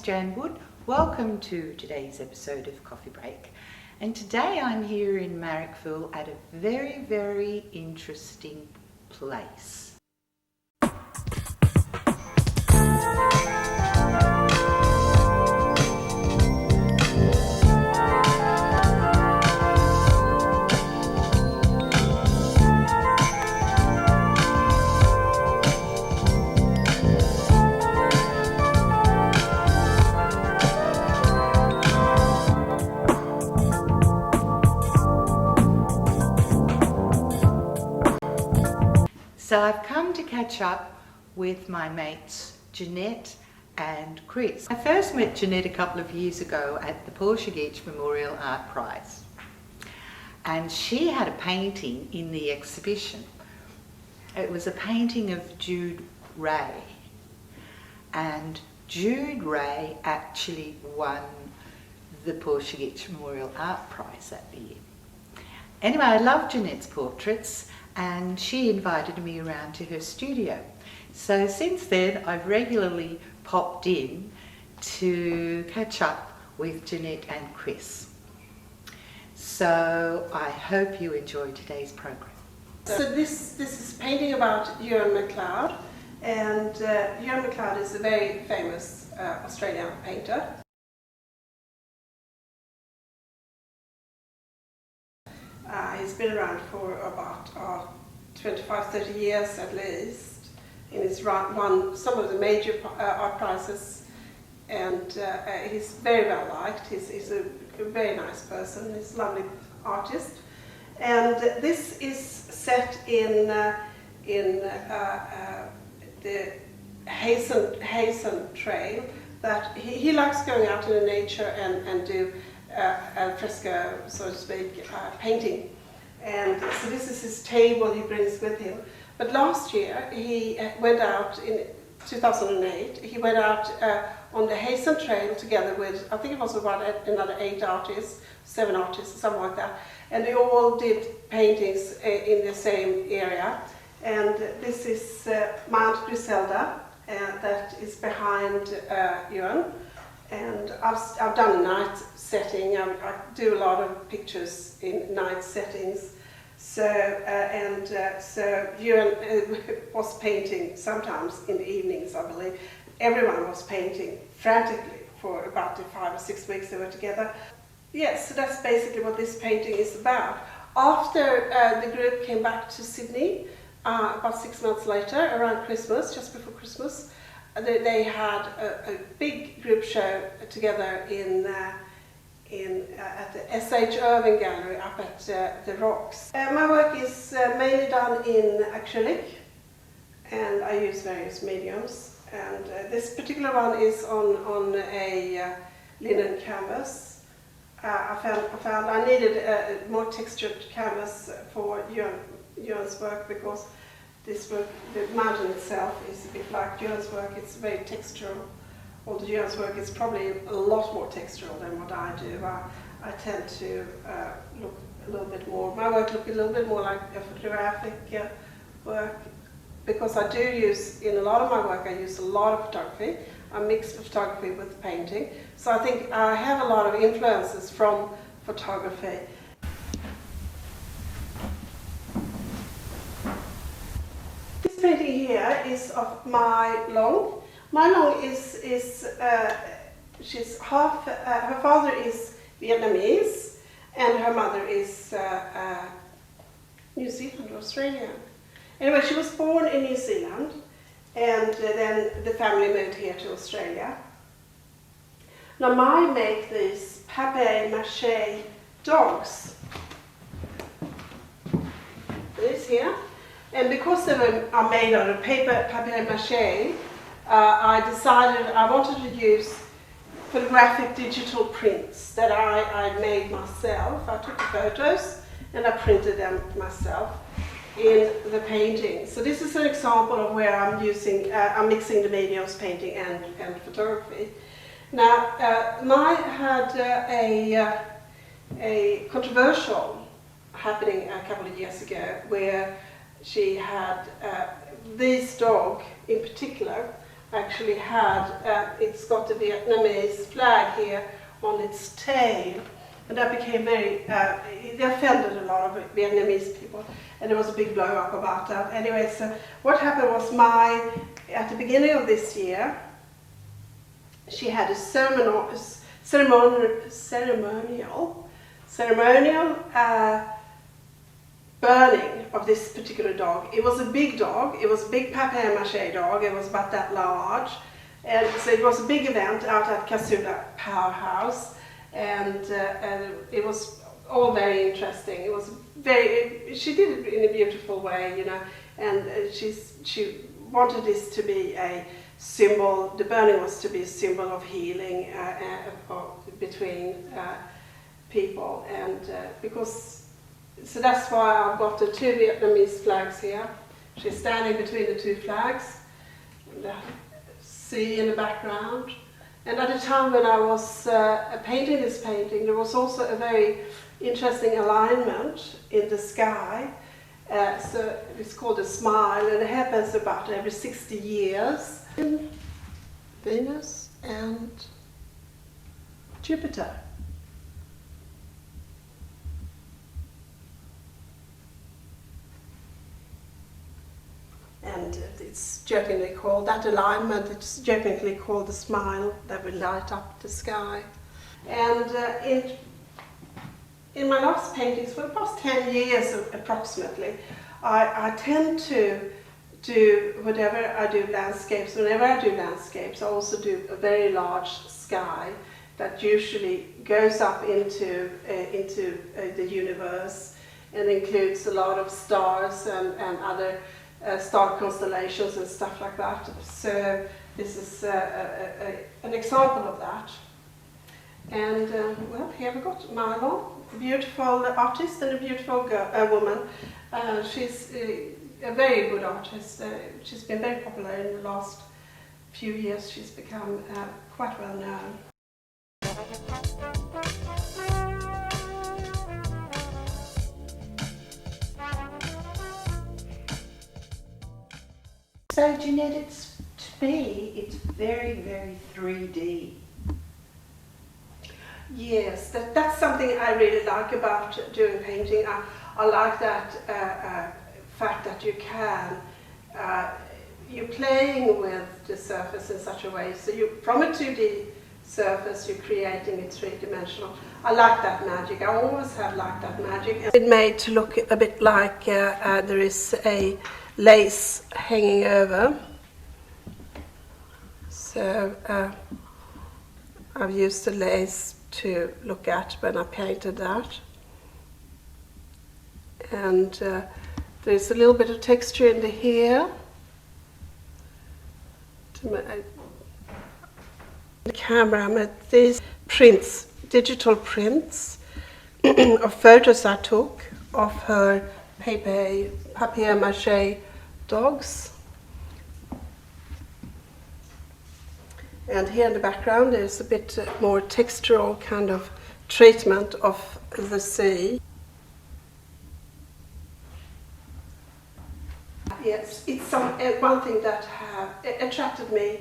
Jan Wood. Welcome to today's episode of Coffee Break. And today I'm here in Marrickville at a very, very interesting place. So I've come to catch up with my mates Jeanette and Chris. I first met Jeanette a couple of years ago at the Portuguese Memorial Art Prize, and she had a painting in the exhibition. It was a painting of Jude Ray, and Jude Ray actually won the Portuguese Memorial Art Prize that year. Anyway, I love Jeanette's portraits, and she invited me around to her studio. So since then, I've regularly popped in to catch up with Jeanette and Chris. So I hope you enjoy today's program. So this is a painting about Ewan McLeod, and Ewan McLeod is a very famous Australian painter. He's been around for about 25-30 years at least, and he's won some of the major art prizes, and he's very well liked. He's a very nice person. He's a lovely artist, and this is set in the Hazen Trail. That he likes going out in the nature and do al fresco, so to speak, painting. And so this is his table he brings with him. But last year he went out in 2008. He went out on the Hazen Trail together with, I think it was about another 8 artists, 7 artists, something like that. And they all did paintings in the same area. And this is Mount Griselda that is behind Ewan. And I've done a night setting. I do a lot of pictures in night settings. So so Ewan was painting sometimes in the evenings, I believe. Everyone was painting frantically for about the 5 or 6 weeks they were together. Yes, so that's basically what this painting is about. After the group came back to Sydney, about 6 months later, around Christmas, just before Christmas, they had a big group show together at the S.H. Irving Gallery up at the Rocks. My work is mainly done in acrylic, and I use various mediums. And this particular one is on a linen canvas. I found I needed a more textured canvas for Ewan's work, because this work, the mountain itself, is a bit like Ewan's work. It's very textural. Although Ewan's work is probably a lot more textural than what I do. I tend to look a little bit more, my work looks a little bit more like a photographic work, because I do use, in a lot of my work, I use a lot of photography. I mix photography with painting. So I think I have a lot of influences from photography. This painting here is of my Long. My Long is she's half, her father is Vietnamese and her mother is New Zealand or Australian. Anyway, she was born in New Zealand, and then the family moved here to Australia. Now I make these papier-mâché dogs. This here. And because they are made out of papier-mâché, I decided I wanted to use photographic digital prints that I made myself. I took the photos and I printed them myself in the painting. So this is an example of where I'm mixing the mediums, painting and photography. Now, Mai had a controversial happening a couple of years ago, where she had this dog in particular actually had, it's got the Vietnamese flag here on its tail, and that became very, it offended a lot of Vietnamese people, and there was a big blow up about that. Anyway, so what happened was at the beginning of this year, she had a ceremonial burning of this particular dog. It was a big dog. It was a big papier-mâché dog. It was about that large, and so it was a big event out at Casula Powerhouse, and it was all very interesting. It was she did it in a beautiful way, you know, and she wanted this to be a symbol. The burning was to be a symbol of healing between people, and so that's why I've got the two Vietnamese flags here. She's standing between the two flags, and the sea in the background. And at the time when I was painting this painting, there was also a very interesting alignment in the sky. So it's called a smile, and it happens about every 60 years. Venus and Jupiter. And it's jokingly called, that alignment, it's jokingly called the smile that will light up the sky. And in my last paintings, for the past 10 years approximately, I tend to do, whenever I do landscapes, I also do a very large sky that usually goes up into the universe and includes a lot of stars and other star constellations and stuff like that. So this is an example of that. And well, here we got Marlon, a beautiful artist and a beautiful woman. She's a very good artist. She's been very popular in the last few years. She's become quite well known. So Jeanette, to me, it's very, very 3D. Yes, that's something I really like about doing painting. I like that fact that you can, you're playing with the surface in such a way, so from a 2D surface you're creating it three-dimensional. I like that magic. I always have liked that magic. It's made to look a bit like there is a lace hanging over. So I've used the lace to look at when I painted that. And there's a little bit of texture in the hair. The camera, I made these prints, digital prints of photos I took of her papier-mâché dogs. And here in the background there's a bit more textural kind of treatment of the sea. Yes, it's one thing that attracted me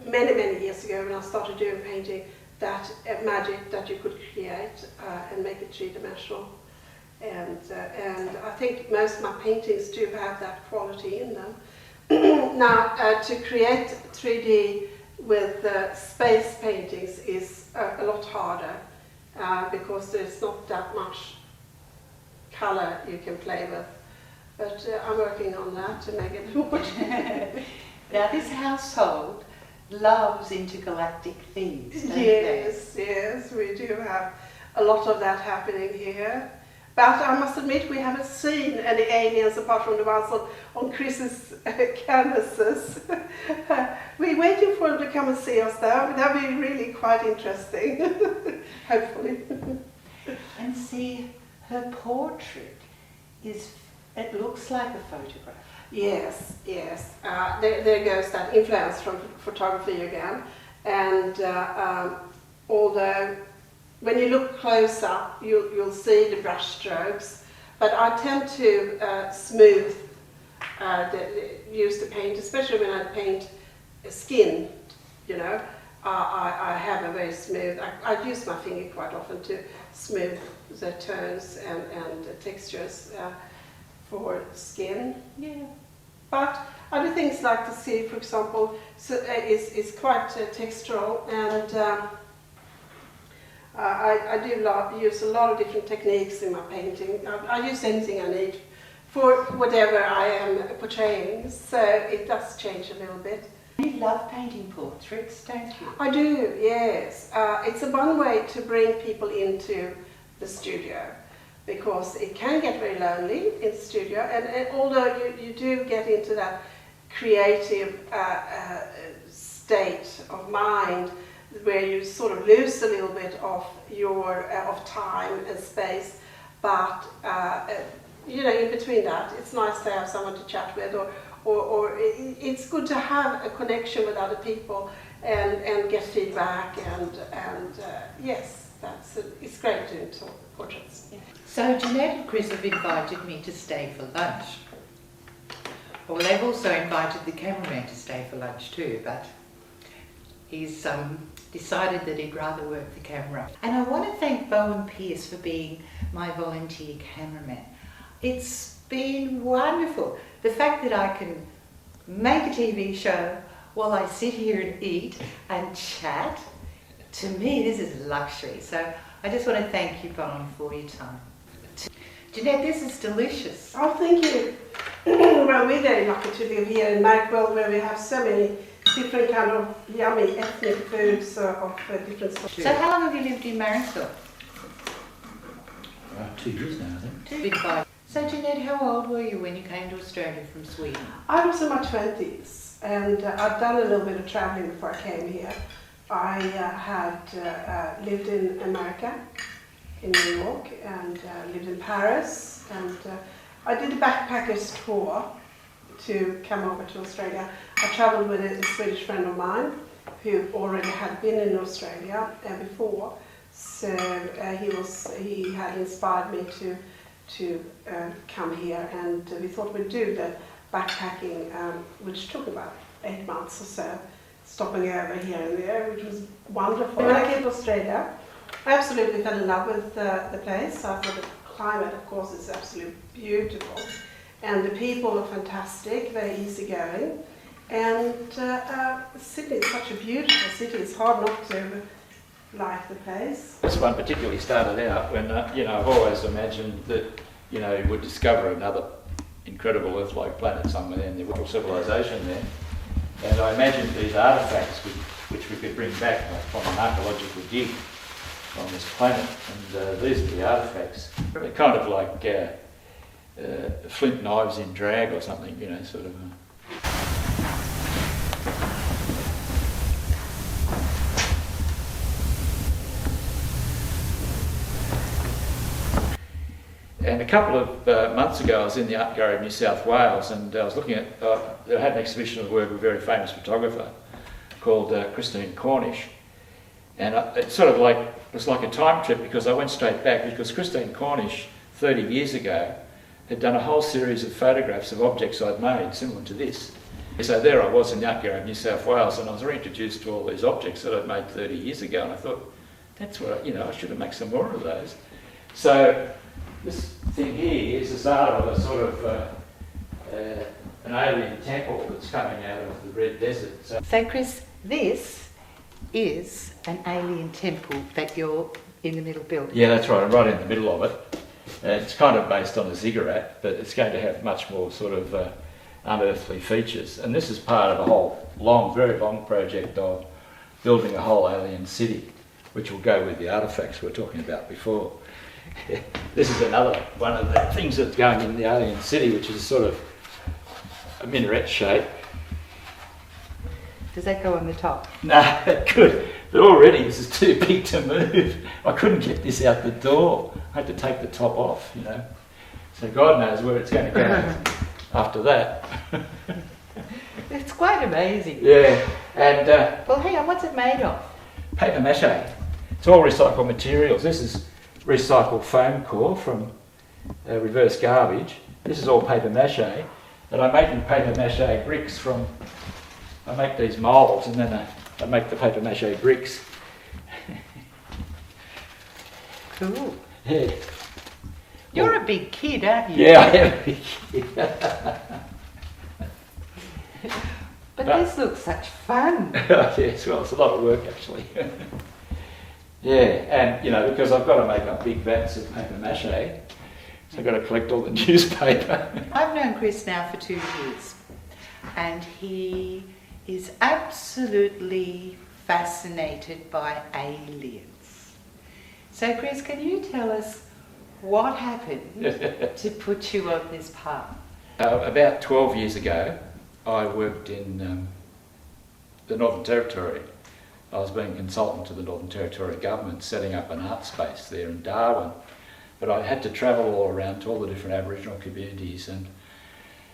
many years ago when I started doing painting, that magic that you could create and make it three-dimensional. And I think most of my paintings do have that quality in them. Now, to create 3D with space paintings is a lot harder because there's not that much color you can play with. But I'm working on that to make it more. Now, this household loves intergalactic things, don't they? Yes, we do have a lot of that happening here. But I must admit we haven't seen any aliens apart from the ones on Chris's canvases. We're waiting for them to come and see us though. That'll be really quite interesting, hopefully. And see, her portrait it looks like a photograph. Yes. There goes that influence from photography again. And although when you look close up, you'll see the brush strokes, but I tend to use the paint, especially when I paint skin, you know. I have a very smooth, I use my finger quite often to smooth the tones and textures for skin. Yeah. But other things like the sea, for example, is quite textural, and I do use a lot of different techniques in my painting. I use anything I need for whatever I am portraying, so it does change a little bit. You love painting portraits, don't you? I do, yes. It's a one way to bring people into the studio, because it can get very lonely in the studio, and although you do get into that creative state of mind where you sort of lose a little bit of your of time and space, but you know, in between that, it's nice to have someone to chat with, or it's good to have a connection with other people and get feedback, and yes, it's great doing portraits. Yeah. So Jeanette and Chris have invited me to stay for lunch. Well, they've also invited the cameraman to stay for lunch too, but he's decided that he'd rather work the camera. And I want to thank Bowen Pierce for being my volunteer cameraman. It's been wonderful. The fact that I can make a TV show while I sit here and eat and chat, to me this is luxury. So I just want to thank you, Bowen, for your time. Jeanette, this is delicious. Oh, thank you. Well, we're very lucky to live here in Markwell, where we have so many different kind of yummy ethnic foods of different sorts. So how long have you lived in Marysville? 2 years now, I think. Big five. So Jeanette, how old were you when you came to Australia from Sweden? I was in my 20s, and I'd done a little bit of travelling before I came here. I had lived in America, in New York, and lived in Paris, and I did a backpackers tour to come over to Australia. I travelled with a Swedish friend of mine who already had been in Australia before, so he had inspired me to come here, and we thought we'd do the backpacking, which took about 8 months or so, stopping over here and there, which was wonderful. When I came to Australia, I absolutely fell in love with the place. I thought the climate, of course, is absolutely beautiful, and the people are fantastic, very easygoing, and Sydney is such a beautiful city. It's hard not to like the place. This one particularly started out when, you know, I've always imagined that, you know, we'd discover another incredible Earth-like planet somewhere and there was a civilization there. And I imagined these artefacts which we could bring back from an archaeological dig on this planet. And these are the artefacts. They're kind of like flint knives in drag or something, you know, sort of. And a couple of months ago I was in the Art Gallery of New South Wales, and I was looking at, they had an exhibition of the work of a very famous photographer called Christine Cornish. And it's sort of like, it was like a time trip, because I went straight back, because Christine Cornish 30 years ago had done a whole series of photographs of objects I'd made similar to this. So there I was in the Art Gallery of New South Wales, and I was reintroduced to all these objects that I'd made 30 years ago, and I thought, that's what, I should have made some more of those. So this thing here is this art of a sort of an alien temple that's coming out of the Red Desert. So Chris, this is an alien temple that you're in the middle building. Yeah, that's right. I'm right in the middle of it. It's kind of based on a ziggurat, but it's going to have much more sort of unearthly features. And this is part of a whole long, very long project of building a whole alien city, which will go with the artefacts we were talking about before. This is another one of the things that's going in the alien city, which is sort of a minaret shape. Does that go on the top? No, it could, but already this is too big to move. I couldn't get this out the door. I had to take the top off, So God knows where it's going to go after that. It's quite amazing. Yeah, and well, hang on, what's it made of? Paper mache. It's all recycled materials. This is recycled foam core from reverse garbage. This is all paper mache, and I'm making paper mache bricks from I make these moulds and then I make the paper mache bricks. Cool. Yeah. You're a big kid, aren't you? Yeah, I am a big kid. But this looks such fun. Yes, well, it's a lot of work actually. Yeah, and you know, because I've got to make up big vats of paper mache, so I've got to collect all the newspaper. I've known Chris now for 2 years, and he is absolutely fascinated by aliens. So Chris, can you tell us what happened to put you on this path? About 12 years ago, I worked in the Northern Territory. I was being consultant to the Northern Territory government, setting up an art space there in Darwin. But I had to travel all around to all the different Aboriginal communities. And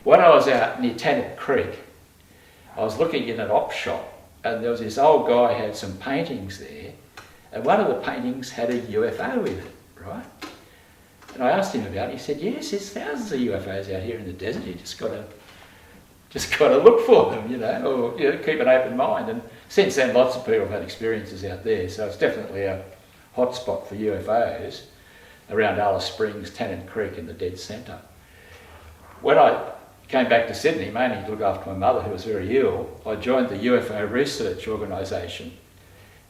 when I was out near Tennant Creek, I was looking in an op shop, and there was this old guy who had some paintings there, and one of the paintings had a UFO with it, right? And I asked him about it. He said, yes, there's thousands of UFOs out here in the desert. You just got to look for them, you know, or keep an open mind. And since then, lots of people have had experiences out there, so it's definitely a hot spot for UFOs around Alice Springs, Tennant Creek in the dead centre. When I came back to Sydney, mainly to look after my mother who was very ill, I joined the UFO Research Organisation,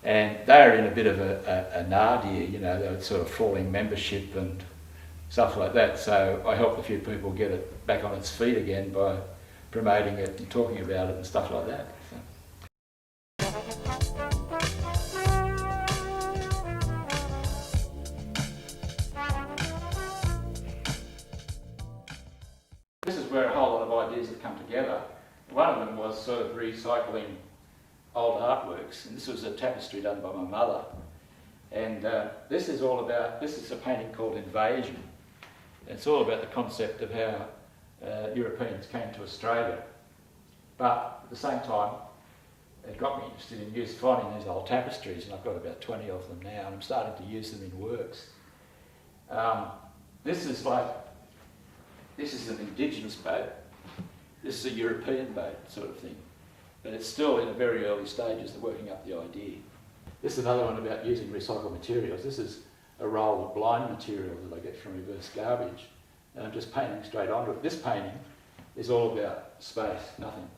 and they were in a bit of a nadir, you know, they were sort of falling membership and stuff like that, so I helped a few people get it back on its feet again by promoting it and talking about it and stuff like that. So. This is where a whole lot of ideas have come together. One of them was sort of recycling old artworks, and this was a tapestry done by my mother. And this is a painting called Invasion. It's all about the concept of how Europeans came to Australia. But at the same time, it got me interested in finding these old tapestries, and I've got about 20 of them now, and I'm starting to use them in works. This is an Indigenous boat. This is a European boat sort of thing. But it's still in the very early stages of working up the idea. This is another one about using recycled materials. This is a roll of blind material that I get from reverse garbage, and I'm just painting straight onto it. This painting is all about space, nothing.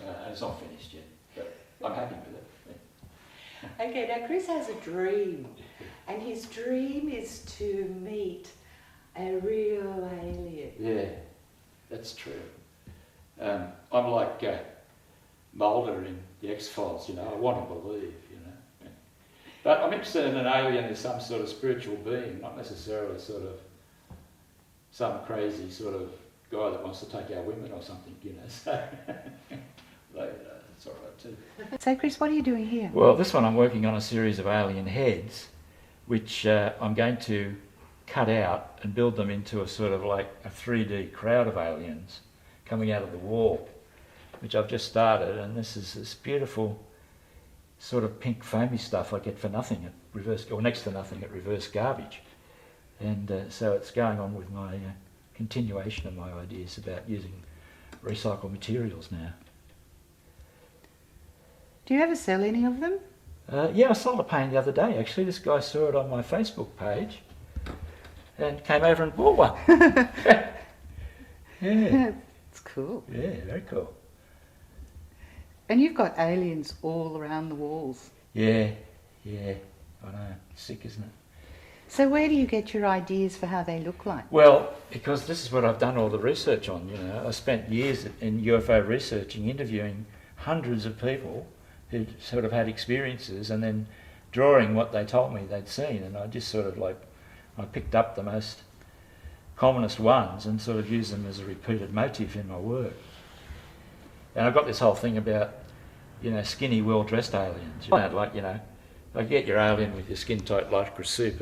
And it's not finished yet, but I'm happy with it. Yeah. Okay, now Chris has a dream, and his dream is to meet a real alien. Yeah, that's true. I'm like Mulder in the X-Files, you know, I want to believe, you know. Yeah. But I'm interested in an alien as some sort of spiritual being, not necessarily sort of some crazy sort of guy that wants to take our women or something, you know, so that's all right too. So Chris, what are you doing here? Well, this one I'm working on a series of alien heads, which I'm going to cut out and build them into a sort of like a 3D crowd of aliens coming out of the wall, which I've just started, and this is this beautiful sort of pink foamy stuff I get for nothing at reverse, or next to nothing at reverse garbage. And so it's going on with my continuation of my ideas about using recycled materials now. Do you ever sell any of them? Yeah, I sold a painting the other day actually. This guy saw it on my Facebook page and came over and bought one. Yeah. It's cool. Yeah, very cool. And you've got aliens all around the walls. Yeah, I know. It's sick, isn't it? So where do you get your ideas for how they look like? Well, because this is what I've done all the research on, you know. I spent years in UFO researching, interviewing hundreds of people who sort of had experiences and then drawing what they told me they'd seen, and I just sort of like, I picked up the most commonest ones and sort of used them as a repeated motif in my work. And I've got this whole thing about, you know, skinny, well-dressed aliens. You know, like, you know, I get your alien with your skin-tight lycra suit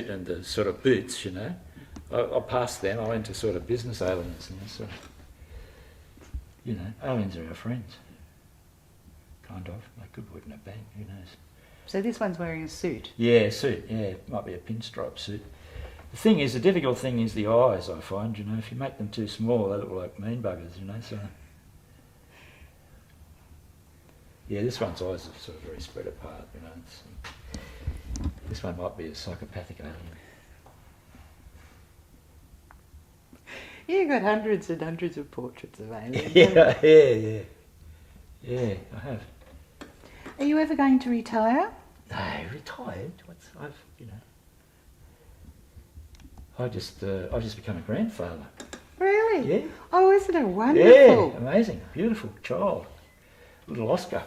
and the sort of boots, you know. I'll pass them, I'll enter sort of business aliens, you know, sort of, you know, aliens are our friends. Kind of. They could work in a bank, who knows. So this one's wearing a suit? Yeah, a suit, yeah. It might be a pinstripe suit. The thing is, the difficult thing is the eyes, I find, you know. If you make them too small, they look like mean buggers, you know, so... Yeah, this one's eyes are sort of very spread apart, you know. This one might be a psychopathic alien. You've got hundreds and hundreds of portraits of aliens. Yeah, I have. Are you ever going to retire? No, retired. I've just become a grandfather. Really? Yeah. Oh, isn't it wonderful? Yeah, amazing, beautiful child, little Oscar.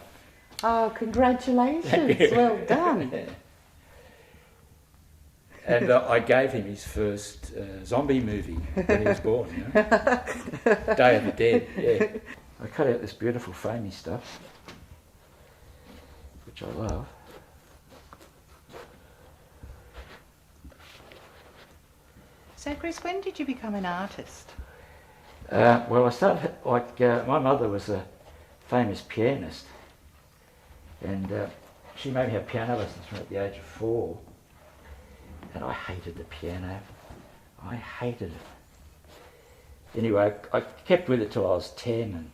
Oh, congratulations! Well done. Yeah. And I gave him his first zombie movie when he was born, you know? Day of the Dead, yeah. I cut out this beautiful foamy stuff, which I love. So, Chris, when did you become an artist? Well, I started, my mother was a famous pianist, and she made me have piano lessons from at the age of 4. And I hated the piano. I hated it. Anyway, I kept with it till I was 10 and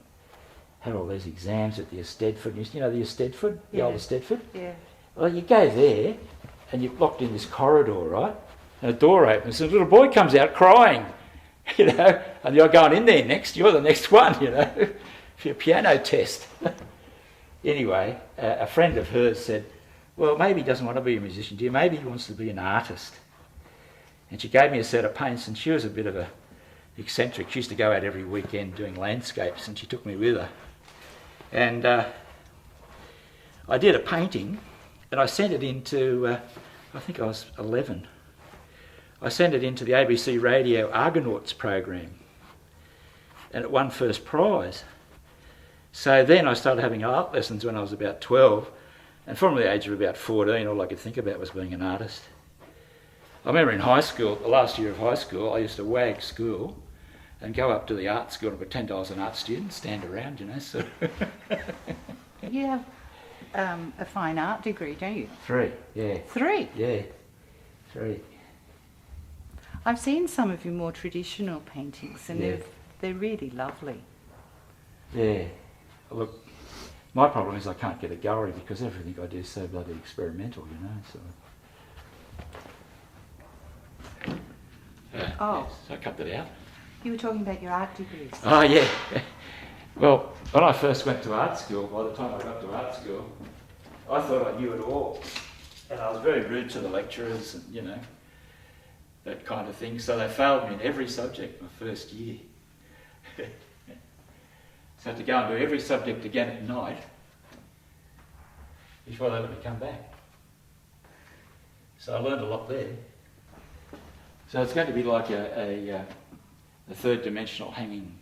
had all these exams at the Eisteddfod. You know the Eisteddfod? The old Eisteddfod? Yeah. Well, you go there and you're locked in this corridor, right? And a door opens and a little boy comes out crying, you know, and you're going in there next. You're the next one, you know, for your piano test. Anyway, a friend of hers said, well, maybe he doesn't want to be a musician, dear. Maybe he wants to be an artist. And she gave me a set of paints, and she was a bit of a eccentric. She used to go out every weekend doing landscapes, and she took me with her. And I did a painting, and I sent it into, I think I was 11. I sent it into the ABC Radio Argonauts program, and it won first prize. So then I started having art lessons when I was about 12. And from the age of about 14, all I could think about was being an artist. I remember in high school, the last year of high school, I used to wag school and go up to the art school and pretend I was an art student, stand around, you know. So You have a fine art degree, don't you? 3, yeah. 3? Yeah, 3. I've seen some of your more traditional paintings, and Yeah. they're really lovely. Yeah. Look, my problem is I can't get a gallery because everything I do is so bloody experimental, you know. So. Oh. Yes, I cut that out. You were talking about your art degrees. Oh, yeah. Well, when I first went to art school, by the time I got to art school, I thought I knew it all. And I was very rude to the lecturers and, you know, that kind of thing. So they failed me in every subject my first year. So I had to go and do every subject again at night before they let me come back. So I learned a lot there. So it's going to be like a third-dimensional hanging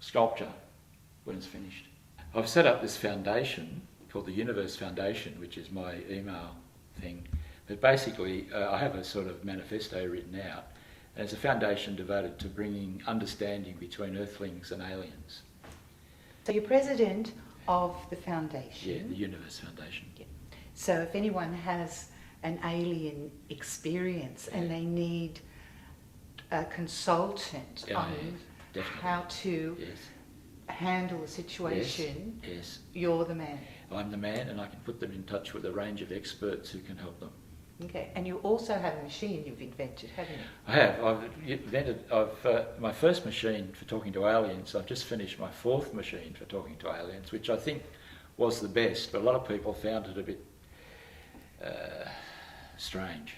sculpture when it's finished. I've set up this foundation called the Universe Foundation, which is my email thing. But basically, I have a sort of manifesto written out, and it's a foundation devoted to bringing understanding between Earthlings and aliens. So you're president of the foundation. Yeah, the Universe Foundation. Yeah. So if anyone has an alien experience and they need a consultant on how to handle the situation, Yes. you're the man. I'm the man, and I can put them in touch with a range of experts who can help them. Okay, and you also have a machine you've invented, haven't you? I have. I've invented. My first machine for talking to aliens. I've just finished my 4th machine for talking to aliens, which I think was the best. But a lot of people found it a bit strange.